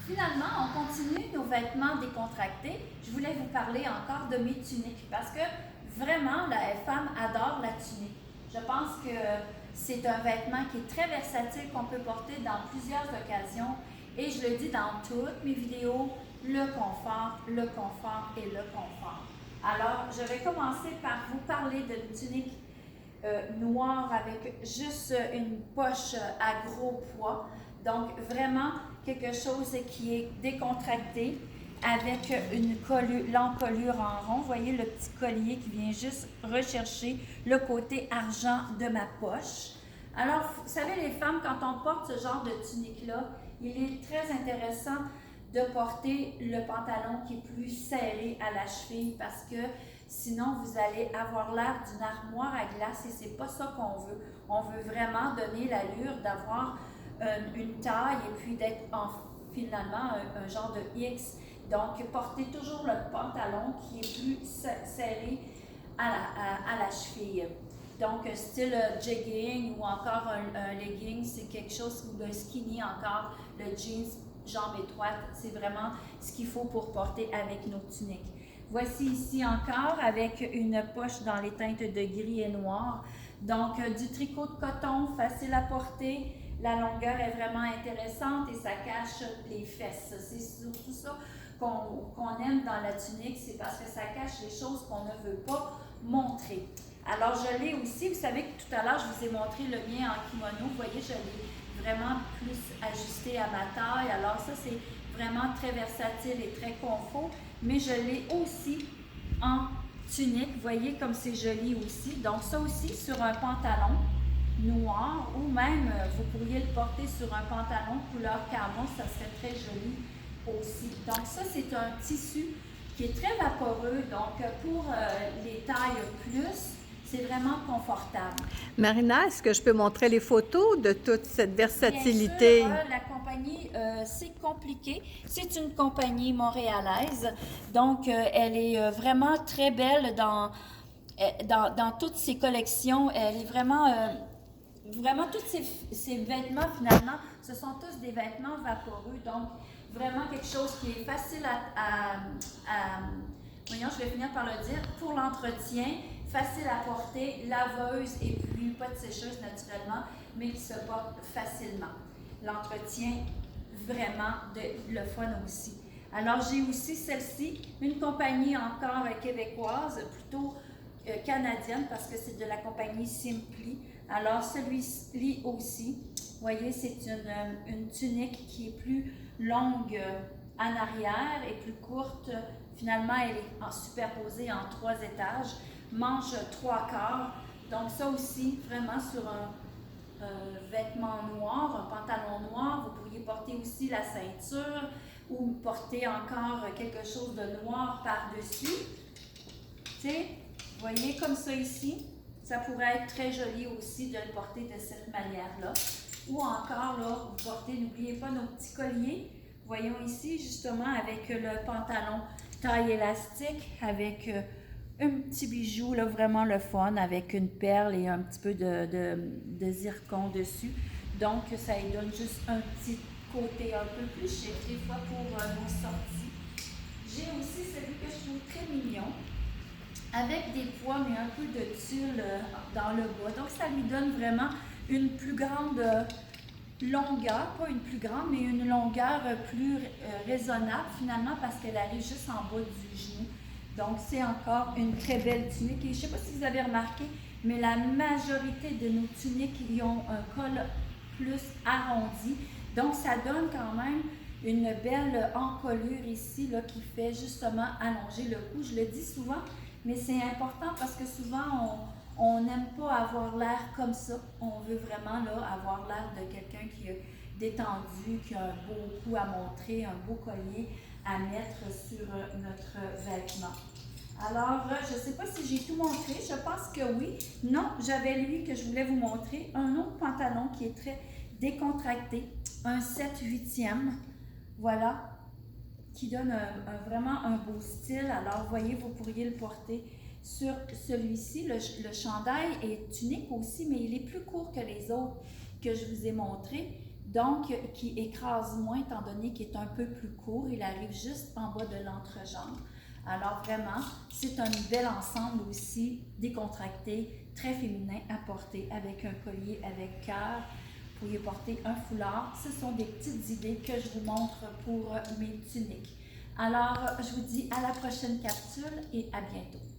Finalement, on continue nos vêtements décontractés. Je voulais vous parler encore de mes tuniques parce que vraiment, la femme adore la tunique. Je pense que c'est un vêtement qui est très versatile qu'on peut porter dans plusieurs occasions et je le dis dans toutes mes vidéos, le confort et le confort. Alors, je vais commencer par vous parler d'une tunique noire avec juste une poche à gros poids. Donc, vraiment quelque chose qui est décontracté avec l'encolure en rond. Vous voyez le petit collier qui vient juste rechercher le côté argent de ma poche. Alors, vous savez, les femmes, quand on porte ce genre de tunique-là, il est très intéressant de porter le pantalon qui est plus serré à la cheville parce que sinon, vous allez avoir l'air d'une armoire à glace et c'est pas ça qu'on veut. On veut vraiment donner l'allure d'avoir une taille et puis d'être finalement un genre de X. Donc, portez toujours le pantalon qui est plus serré à la cheville. Donc, style jegging ou encore un legging, c'est quelque chose, ou un skinny encore, le jeans, jambes étroites, c'est vraiment ce qu'il faut pour porter avec nos tuniques. Voici ici encore avec une poche dans les teintes de gris et noir. Donc, du tricot de coton, facile à porter. La longueur est vraiment intéressante et ça cache les fesses. C'est surtout ça qu'on aime dans la tunique, c'est parce que ça cache les choses qu'on ne veut pas montrer. Alors, je l'ai aussi, vous savez que tout à l'heure, je vous ai montré le mien en kimono. Vous voyez, je l'ai vraiment plus ajusté à ma taille. Alors, ça, c'est vraiment très versatile et très confort. Mais je l'ai aussi en tunique. Vous voyez comme c'est joli aussi. Donc, ça aussi sur un pantalon noir ou même vous pourriez le porter sur un pantalon couleur camo, ça serait très joli aussi. Donc ça, c'est un tissu qui est très vaporeux, donc pour les tailles plus, c'est vraiment confortable. Marina, est-ce que je peux montrer les photos de toute cette versatilité? Bien sûr, la compagnie, c'est compliqué. C'est une compagnie montréalaise, donc elle est vraiment très belle dans toutes ses collections. Elle est vraiment, tous ces vêtements, finalement, ce sont tous des vêtements vaporeux. Donc, vraiment quelque chose qui est facile voyons, je vais finir par le dire, pour l'entretien, facile à porter, laveuse et puis pas de sécheuse naturellement, mais qui se porte facilement. L'entretien, vraiment, le fun aussi. Alors, j'ai aussi celle-ci, une compagnie encore québécoise, plutôt canadienne parce que c'est de la compagnie Simply. Alors celui-ci aussi, vous voyez, c'est une tunique qui est plus longue en arrière et plus courte. Finalement, elle est superposée en 3 étages, manche 3/4. Donc ça aussi, vraiment sur un vêtement noir, un pantalon noir, vous pourriez porter aussi la ceinture ou porter encore quelque chose de noir par-dessus. Tu sais, vous voyez comme ça ici, ça pourrait être très joli aussi de le porter de cette manière-là. Ou encore, là, vous portez, n'oubliez pas nos petits colliers. Voyons ici, justement, avec le pantalon taille élastique, avec un petit bijou, là, vraiment le fun, avec une perle et un petit peu de zircon dessus. Donc, ça lui donne juste un petit côté un peu plus chic, des fois pour nos sorties. J'ai aussi celui que je trouve très mignon, avec des pois, mais un peu de tulle dans le bas. Donc, ça lui donne vraiment une plus grande longueur, pas une plus grande, mais une longueur plus raisonnable finalement parce qu'elle arrive juste en bas du genou. Donc, c'est encore une très belle tunique. Et je ne sais pas si vous avez remarqué, mais la majorité de nos tuniques, ils ont un col plus arrondi. Donc, ça donne quand même une belle encolure ici là, qui fait justement allonger le cou. Je le dis souvent, mais c'est important parce que souvent, on n'aime pas avoir l'air comme ça. On veut vraiment là, avoir l'air de quelqu'un qui est détendu, qui a un beau cou à montrer, un beau collier à mettre sur notre vêtement. Alors, je ne sais pas si j'ai tout montré. Je pense que oui. Non, j'avais lui que je voulais vous montrer. Un autre pantalon qui est très décontracté. Un 7/8e. Voilà. Qui donne vraiment un beau style. Alors, vous voyez, vous pourriez le porter sur celui-ci. Le chandail est unique aussi, mais il est plus court que les autres que je vous ai montrés. donc qui écrase moins étant donné qu'il est un peu plus court. Il arrive juste en bas de l'entrejambe. Alors vraiment, c'est un bel ensemble aussi décontracté, très féminin à porter avec un collier avec cœur. Vous pourriez porter un foulard. Ce sont des petites idées que je vous montre pour mes tuniques. Alors, je vous dis à la prochaine capsule et à bientôt.